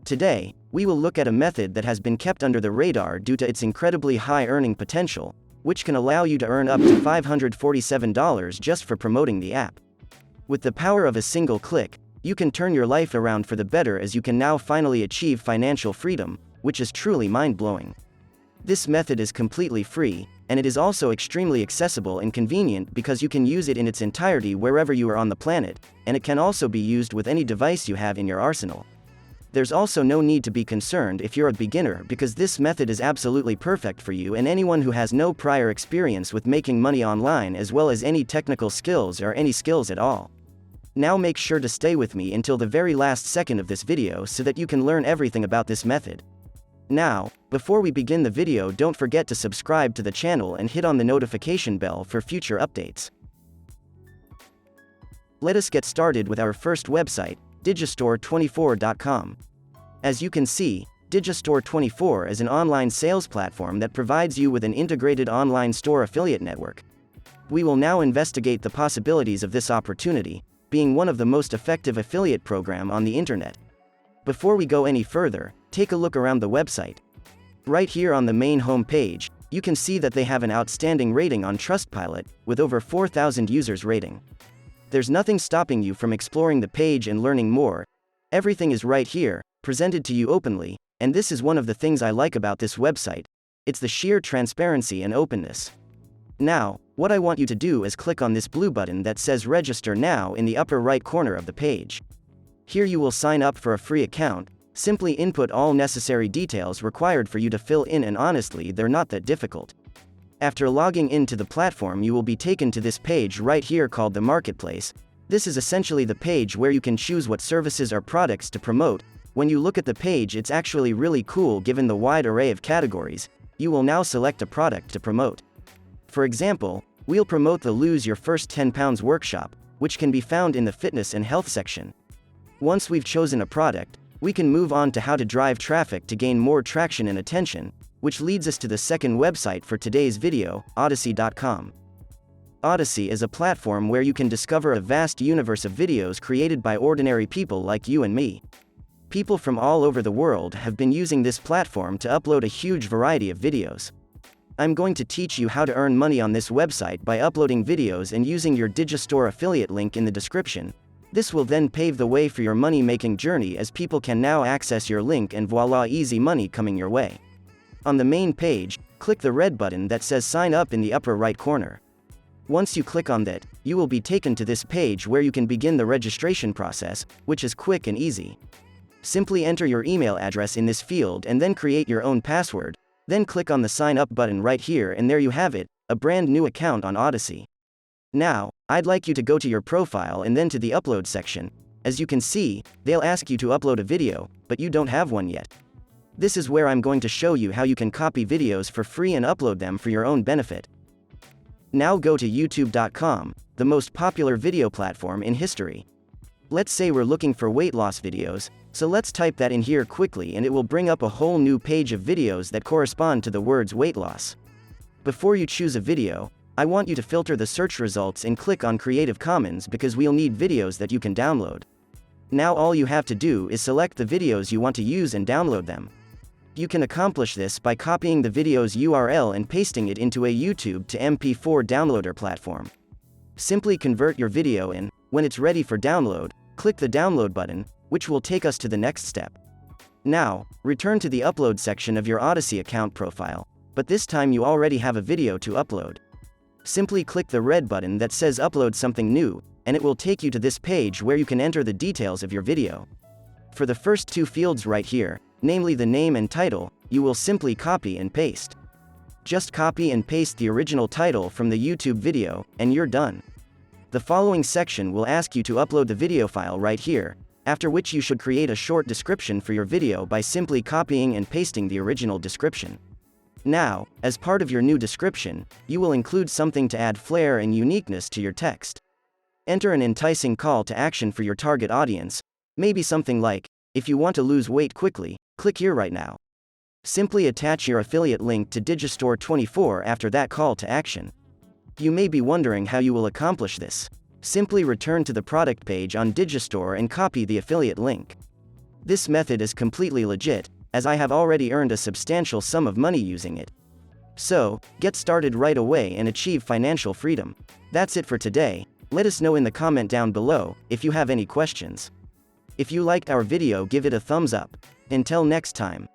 Today, we will look at a method that has been kept under the radar due to its incredibly high earning potential, which can allow you to earn up to $547 just for promoting the app. With the power of a single click, you can turn your life around for the better, as you can now finally achieve financial freedom, which is truly mind-blowing. This method is completely free, and it is also extremely accessible and convenient because you can use it in its entirety wherever you are on the planet, and it can also be used with any device you have in your arsenal. There's also no need to be concerned if you're a beginner, because this method is absolutely perfect for you and anyone who has no prior experience with making money online, as well as any technical skills or any skills at all. Now make sure to stay with me until the very last second of this video so that you can learn everything about this method. Now, before we begin the video, don't forget to subscribe to the channel and hit on the notification bell for future updates. Let us get started with our first website, Digistore24.com. As you can see, Digistore24 is an online sales platform that provides you with an integrated online store affiliate network. We will now investigate the possibilities of this opportunity, being one of the most effective affiliate program on the internet. Before we go any further, take a look around the website. Right here on the main home page, you can see that they have an outstanding rating on Trustpilot, with over 4,000 users rating. There's nothing stopping you from exploring the page and learning more. Everything is right here, presented to you openly, and this is one of the things I like about this website. It's the sheer transparency and openness. Now, what I want you to do is click on this blue button that says Register Now in the upper right corner of the page. Here you will sign up for a free account. Simply input all necessary details required for you to fill in, and honestly, they're not that difficult. After logging into the platform, you will be taken to this page right here called the Marketplace. This is essentially the page where you can choose what services or products to promote. When you look at the page, it's actually really cool given the wide array of categories. You will now select a product to promote. For example, we'll promote the Lose Your First 10 Pounds workshop, which can be found in the fitness and health section. Once we've chosen a product, we can move on to how to drive traffic to gain more traction and attention, which leads us to the second website for today's video, Odysee.com. Odysee is a platform where you can discover a vast universe of videos created by ordinary people like you and me. People from all over the world have been using this platform to upload a huge variety of videos. I'm going to teach you how to earn money on this website by uploading videos and using your Digistore affiliate link in the description. This will then pave the way for your money-making journey, as people can now access your link and voila, easy money coming your way. On the main page, click the red button that says Sign Up in the upper right corner. Once you click on that, you will be taken to this page where you can begin the registration process, which is quick and easy. Simply enter your email address in this field and then create your own password. Then click on the Sign Up button right here, and there you have it, a brand new account on Odysee. Now, I'd like you to go to your profile and then to the upload section. As you can see, they'll ask you to upload a video, but you don't have one yet. This is where I'm going to show you how you can copy videos for free and upload them for your own benefit. Now go to YouTube.com, the most popular video platform in history. Let's say we're looking for weight loss videos, so let's type that in here quickly and it will bring up a whole new page of videos that correspond to the words weight loss. Before you choose a video, I want you to filter the search results and click on Creative Commons, because we'll need videos that you can download. Now all you have to do is select the videos you want to use and download them. You can accomplish this by copying the video's URL and pasting it into a YouTube to MP4 downloader platform. Simply convert your video in. When it's ready for download, click the download button, which will take us to the next step. Now, return to the upload section of your Odysee account profile, but this time you already have a video to upload. Simply click the red button that says Upload Something New, and it will take you to this page where you can enter the details of your video. For the first two fields right here, namely the name and title, you will simply copy and paste. Just copy and paste the original title from the YouTube video, and you're done. The following section will ask you to upload the video file right here, after which you should create a short description for your video by simply copying and pasting the original description. Now, as part of your new description, you will include something to add flair and uniqueness to your text. Enter an enticing call to action for your target audience, maybe something like, if you want to lose weight quickly, click here right now. Simply attach your affiliate link to Digistore24 after that call to action. You may be wondering how you will accomplish this. Simply return to the product page on Digistore and copy the affiliate link. This method is completely legit, as I have already earned a substantial sum of money using it. So, get started right away and achieve financial freedom. That's it for today. Let us know in the comment down below if you have any questions. If you liked our video, give it a thumbs up. Until next time.